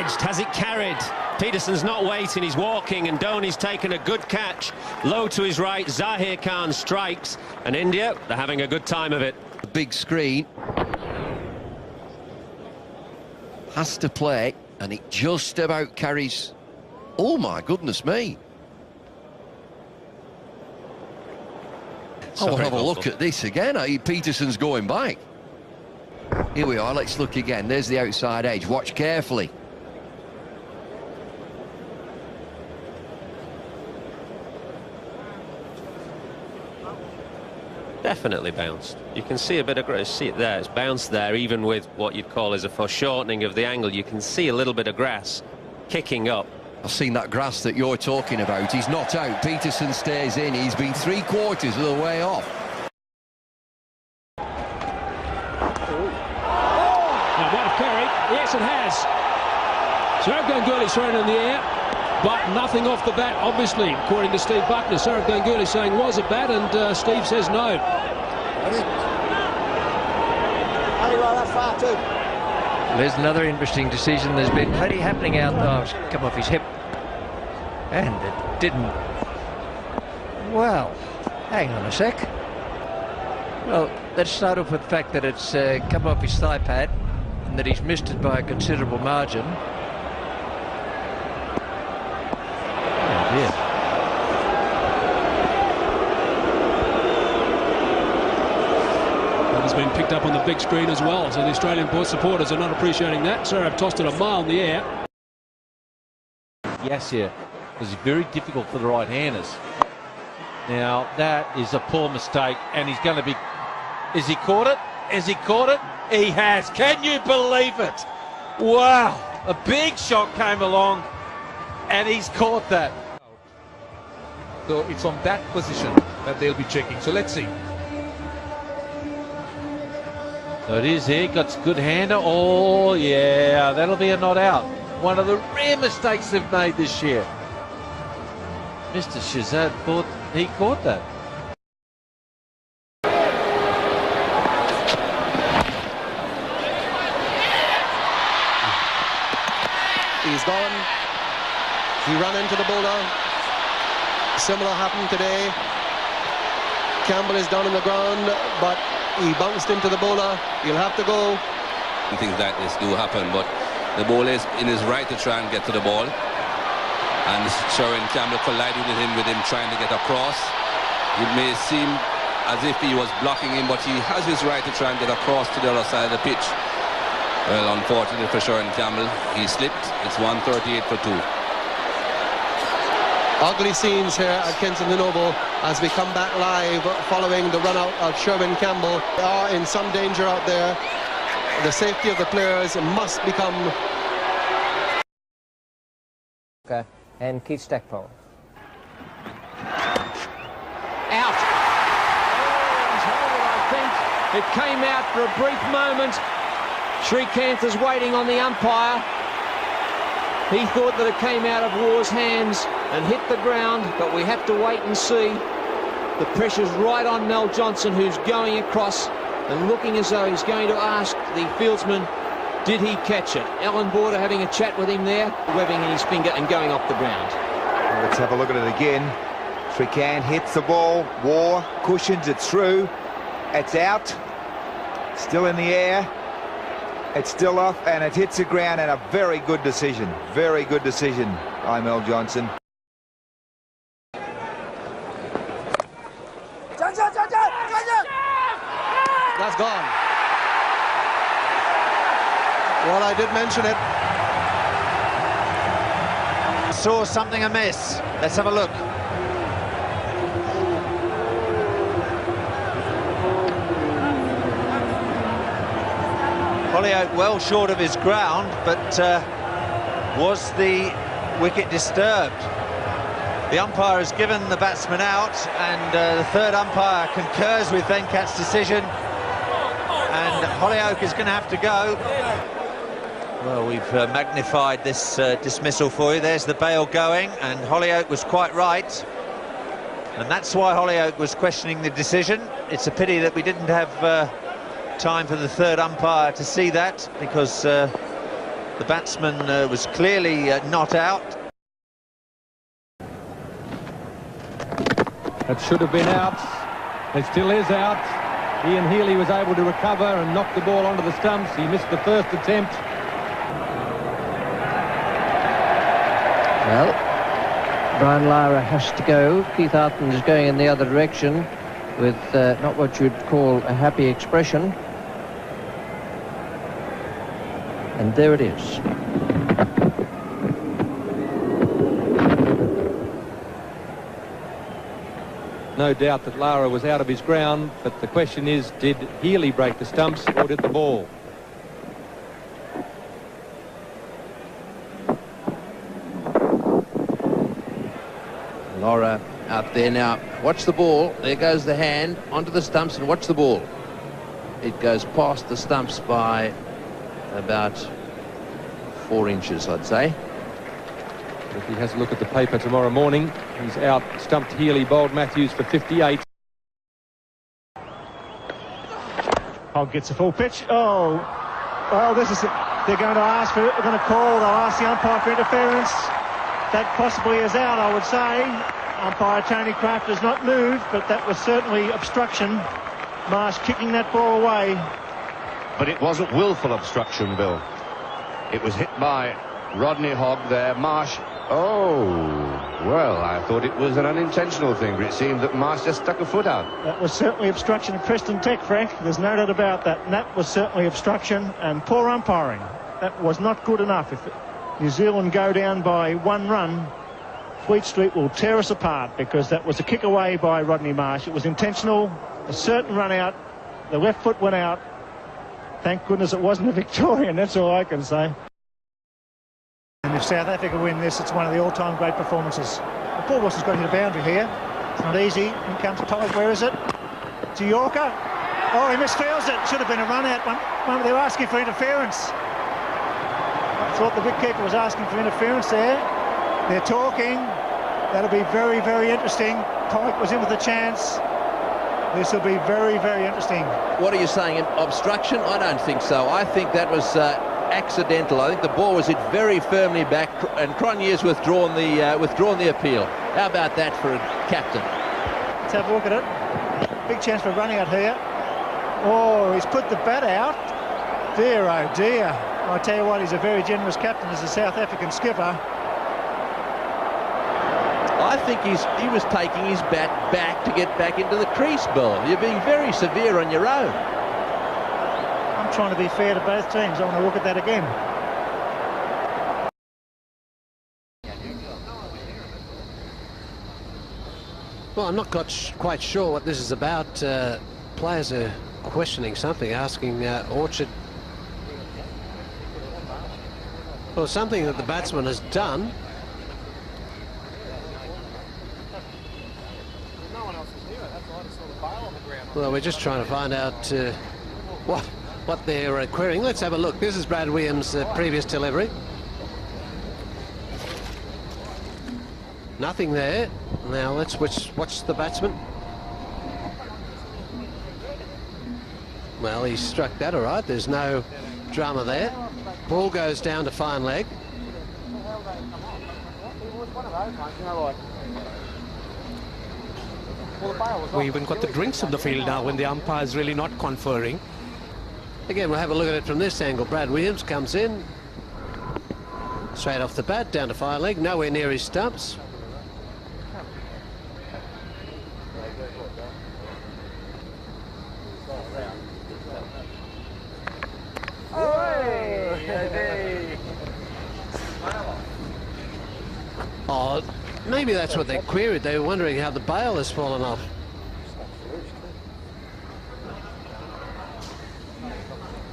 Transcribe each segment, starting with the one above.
edged, has it carried? Peterson's not waiting, he's walking, and Dhoni's taken a good catch. Low to his right, Zahir Khan strikes, and India, they're having a good time of it. Big screen. Has to play, and it just about carries. Oh my goodness me. I'll have a look at this again. Peterson's going back. Here we are, let's look again. There's the outside edge. Watch carefully. Definitely bounced. You can see a bit of grass. See it there. It's bounced there, even with what you'd call as a foreshortening of the angle. You can see a little bit of grass kicking up. I've seen that grass that you're talking about. He's not out. Peterson stays in. He's been 3/4 of the way off. Now, might have carried. Yes, it has. Sourav Ganguly thrown in the air, but nothing off the bat, obviously, according to Steve Buckner. Sourav Ganguly saying was a bat, and Steve says no. There's another interesting decision. There's been plenty happening out there. Oh, it's come off his hip. And it didn't. Well, hang on a sec. Well, let's start off with the fact that it's come off his thigh pad and that he's missed it by a considerable margin. Oh dear. That has been picked up on the big screen as well, so the Australian supporters are not appreciating that. Sourav tossed it a mile in the air. Yes, yeah, because it's very difficult for the right-handers. Now, that is a poor mistake, and he's going to be... Has he caught it? Has he caught it? He has. Can you believe it? Wow. A big shot came along, and he's caught that. So it's on that position that they'll be checking. So let's see. So it is here. Got a good hander. Oh, yeah. That'll be a not out. One of the rare mistakes they've made this year. Mr. Shazad thought he caught that. He's gone. He ran into the bowler. Similar happened today. Campbell is down on the ground, but he bounced into the bowler. He'll have to go. Things like this do happen, but the bowler is in his right to try and get to the ball. And Sherwin Campbell collided with him trying to get across. It may seem as if he was blocking him, but he has his right to try and get across to the other side of the pitch. Well, unfortunately for Sherwin Campbell, he slipped. It's 138 for 2. Ugly scenes here at Kensington Oval as we come back live following the run-out of Sherwin Campbell. They are in some danger out there. The safety of the players must become... Okay. And Keith Stackpole. Out. I think it came out for a brief moment. Srikanth is waiting on the umpire. He thought that it came out of War's hands and hit the ground, but we have to wait and see. The pressure's right on Mel Johnson, who's going across and looking as though he's going to ask the fieldsman, did he catch it? Alan Border having a chat with him there, webbing in his finger and going off the ground. Well, let's have a look at it again. Srikanth hits the ball. War cushions it through. It's out. Still in the air. It's still off, and it hits the ground, and a very good decision. Very good decision by Mel Johnson. That's gone. Well, I did mention it. Saw something amiss. Let's have a look. Holyoake well short of his ground, but was the wicket disturbed? The umpire has given the batsman out, and the third umpire concurs with Venkat's decision, and Holyoake is going to have to go. Well, we've magnified this dismissal for you. There's the bail going, and Holyoake was quite right, and that's why Holyoake was questioning the decision. It's a pity that we didn't have time for the third umpire to see that, because The batsman was clearly not out. It should have been out. It still is out. Ian Healy was able to recover and knock the ball onto the stumps. He missed the first attempt. Well, Brian Lara has to go. Keith Arton is going in the other direction with not what you'd call a happy expression. And there it is. No doubt that Lara was out of his ground, but the question is, did Healy break the stumps or did the ball? Lara out there now. Watch the ball. There goes the hand onto the stumps, and watch the ball. It goes past the stumps by about 4 inches, I'd say. If he has a look at the paper tomorrow morning, he's out stumped Healy, bowled Matthews for 58. Hogg gets a full pitch. Oh, well, this is it. They're going to ask for it. They're going to call. They'll ask the umpire for interference. That possibly is out, I would say. Umpire Tony Kraft has not moved, but that was certainly obstruction. Marsh kicking that ball away. But it wasn't willful obstruction, Bill. It was hit by Rodney Hogg there. Marsh. Oh, well, I thought it was an unintentional thing, but it seemed that Marsh just stuck a foot out. That was certainly obstruction of Preston Tech, Frank. There's no doubt about that. And that was certainly obstruction and poor umpiring. That was not good enough. If New Zealand go down by 1 run, Fleet Street will tear us apart, because that was a kick away by Rodney Marsh. It was intentional, a certain run out. The left foot went out. Thank goodness it wasn't a Victorian, that's all I can say. And if South Africa win this, it's one of the all-time great performances. Paul Wilson's got to hit a boundary here. It's not easy. In comes Todd. Where is it? To Yorker. Oh, he misfields it. Should have been a run-out one. They were asking for interference. I thought the wicketkeeper was asking for interference there. They're talking. That'll be very, very interesting. Pike was in with a chance. This will be very, very interesting. What are you saying? Obstruction? I don't think so. I think that was accidental. I think the ball was hit very firmly back, and Cronje's withdrawn the appeal. How about that for a captain? Let's have a look at it. Big chance for running out here. Oh, he's put the bat out. Dear, oh dear. I tell you what, he's a very generous captain as a South African skipper. I think he was taking his bat back to get back into the crease, Bill. You're being very severe on your own. I'm trying to be fair to both teams. I want to look at that again. Well, I'm not quite sure what this is about. Players are questioning something, asking Orchard. Well, something that the batsman has done. Well, we're just trying to find out what they're querying. Let's have a look. This is Brad Williams' previous delivery. Nothing there. Now let's watch the batsman. Well, he struck that all right. There's no drama there. Ball goes down to fine leg. We even got the drinks on the field now when the umpire is really not conferring. Again, we'll have a look at it from this angle. Brad Williams comes in. Straight off the bat, down to fine leg, nowhere near his stumps. Oh, maybe that's what they queried. They were wondering how the bail has fallen off.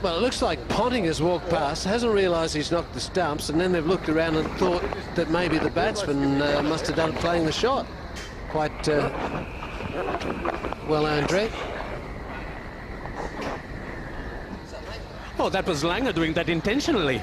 Well, it looks like Ponting has walked past, hasn't realised he's knocked the stumps, and then they've looked around and thought that maybe the batsman must have done it playing the shot. Quite well earned drink. Oh, that was Langer doing that intentionally.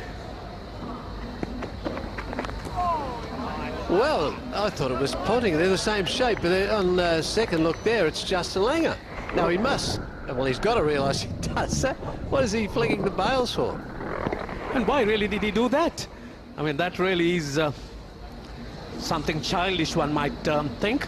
Well, I thought it was Ponting. They're the same shape, but on second look there, it's Justin Langer. Now he must. Well, he's got to realise he does that. What is he flinging the bails for? mean, why really did he do that? I mean, that really is something childish, one might think.